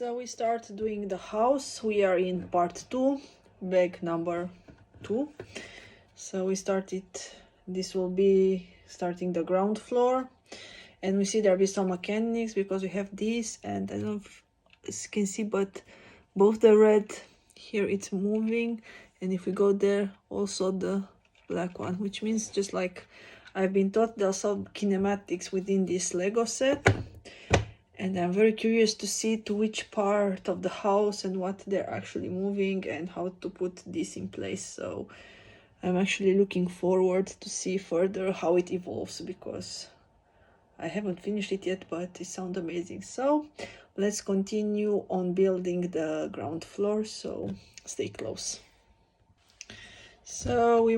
So we start doing the house. We are in part 2, bag number 2. So we started, this will be starting the ground floor, and we see there'll be some mechanics because we have this, and I don't know if you can see, but both the red here it's moving, and if we go there also the black one, which means just like I've been taught there's some kinematics within this Lego set. And I'm very curious to see to which part of the house and what they're actually moving and how to put this in place. So I'm actually looking forward to see further how it evolves, because I haven't finished it yet, but it sounds amazing. So let's continue on building the ground floor, so stay close. So we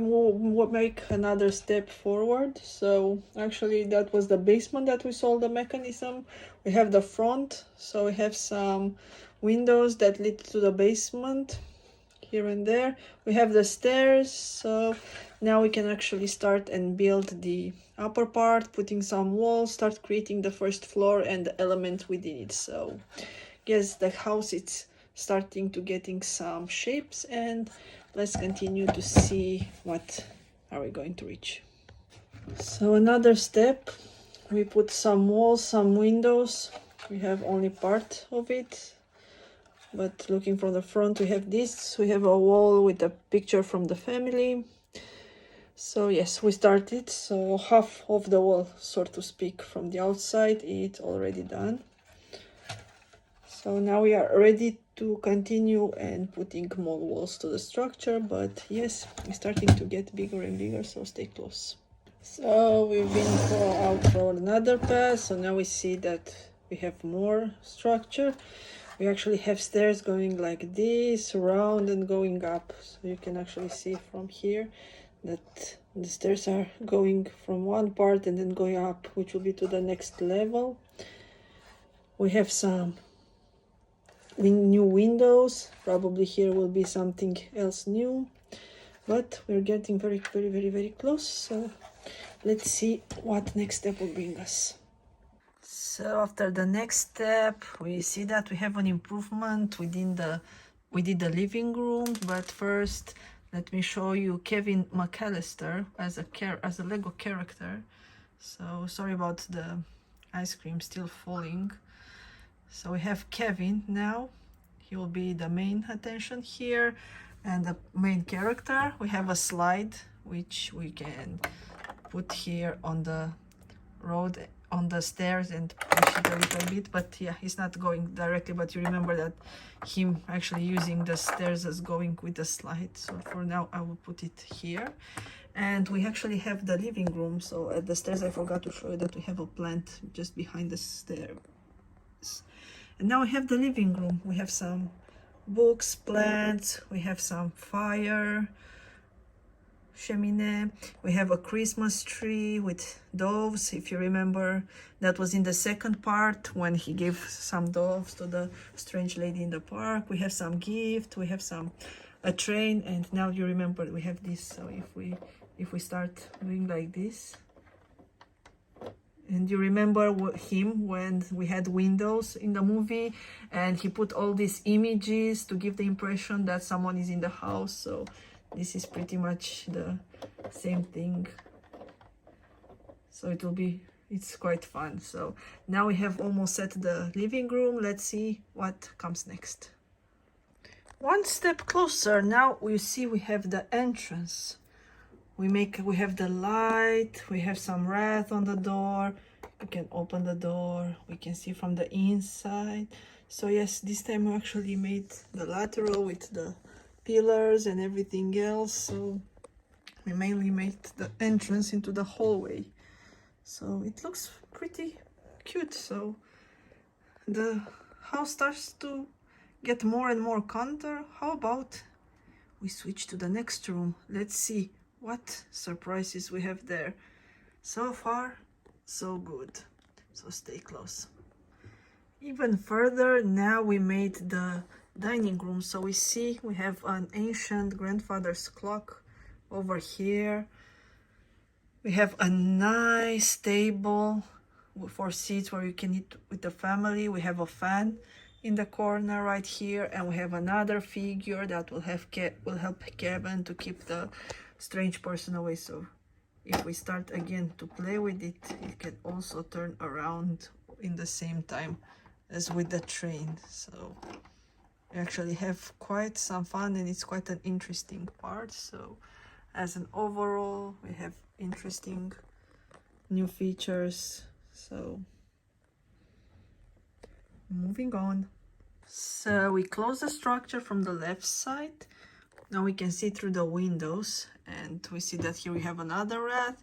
make another step forward. So actually that was the basement that we saw the mechanism. We have the front, so we have some windows that lead to the basement here and there. We have the stairs, so now we can actually start and build the upper part, putting some walls, start creating the first floor and the element within it. So yes, the house it's starting to getting some shapes, and let's continue to see what are we going to reach. So another step, we put some walls, some windows. We have only part of it, but looking from the front we have this. We have a wall with a picture from the family. So yes, we started, so half of the wall, so to speak, from the outside it's already done. So now we are ready to continue and putting more walls to the structure, but yes, it's starting to get bigger and bigger, so stay close. So we've been out for another pass, so now we see that we have more structure. We actually have stairs going like this, around and going up, so you can actually see from here that the stairs are going from one part and then going up, which will be to the next level. We have some new windows, probably here will be something else new, but we're getting very close, so let's see what next step will bring us. So after the next step, we see that we have an improvement within we did the living room, but first let me show you Kevin McAllister as a Lego character. So sorry about the ice cream still falling. So we have Kevin now. He will be the main attention here and the main character. We have a slide which we can put here on the road, on the stairs, and push it a little bit, but yeah, he's not going directly, but you remember that him actually using the stairs as going with the slide. So for now I will put it here. And we actually have the living room. So at the stairs I forgot to show you that we have a plant just behind the stairs. And now we have the living room. We have some books, plants, we have some fire, chimney, we have a Christmas tree with doves. If you remember, that was in the second part when he gave some doves to the strange lady in the park. We have some gift, we have a train, and now you remember we have this. So if we start doing like this, and you remember him when we had windows in the movie and he put all these images to give the impression that someone is in the house. So this is pretty much the same thing. So it's quite fun. So now we have almost set the living room. Let's see what comes next. One step closer. Now we see we have the entrance. We have the light, we have some wreath on the door. We can open the door, we can see from the inside. So yes, this time we actually made the lateral with the pillars and everything else. So we mainly made the entrance into the hallway. So it looks pretty cute. So the house starts to get more and more contour. How about we switch to the next room? Let's see what surprises we have there. So far, so good. So stay close. Even further, now we made the dining room. So we see we have an ancient grandfather's clock over here. We have a nice table for seats where you can eat with the family. We have a fan. in the corner right here, and we have another figure that will help Kevin to keep the strange person away. So if we start again to play with it, it can also turn around in the same time as with the train. So we actually have quite some fun, and it's quite an interesting part. So as an overall, we have interesting new features. So moving on. So we close the structure from the left side. Now we can see through the windows, and we see that here we have another rat,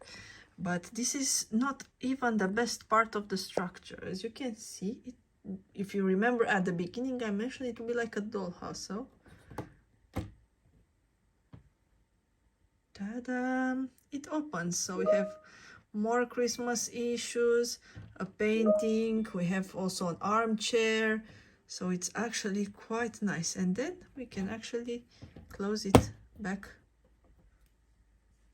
but this is not even the best part of the structure. As you can see, if you remember at the beginning, I mentioned it would be like a dollhouse. So ta-da! It opens. So we have more Christmas issues, a painting, we have also an armchair. So it's actually quite nice. And then we can actually close it back.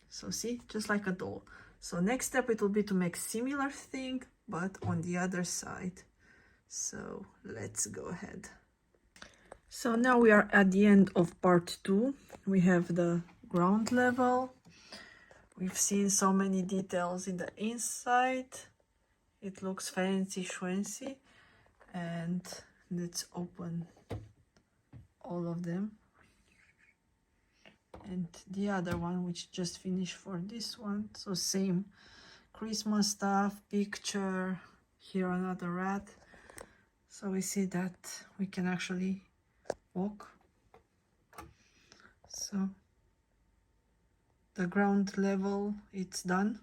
So see, just like a doll. So next step, it will be to make similar thing, but on the other side. So let's go ahead. So now we are at the end of part 2. We have the ground level. We've seen so many details in the inside. It looks fancy schwancy. And let's open all of them. And the other one, which just finished for this one. So same Christmas stuff, picture, here another rat. So we see that we can actually walk. So the ground level, it's done.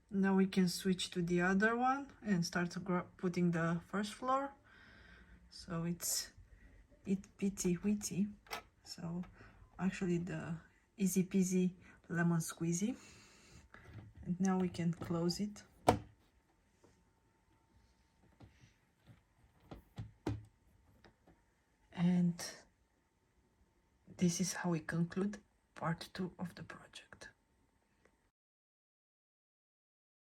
Now we can switch to the other one and start putting the first floor. So it's pitty witty. So actually the easy peasy lemon squeezy. And now we can close it. And this is how we conclude part 2 of the project.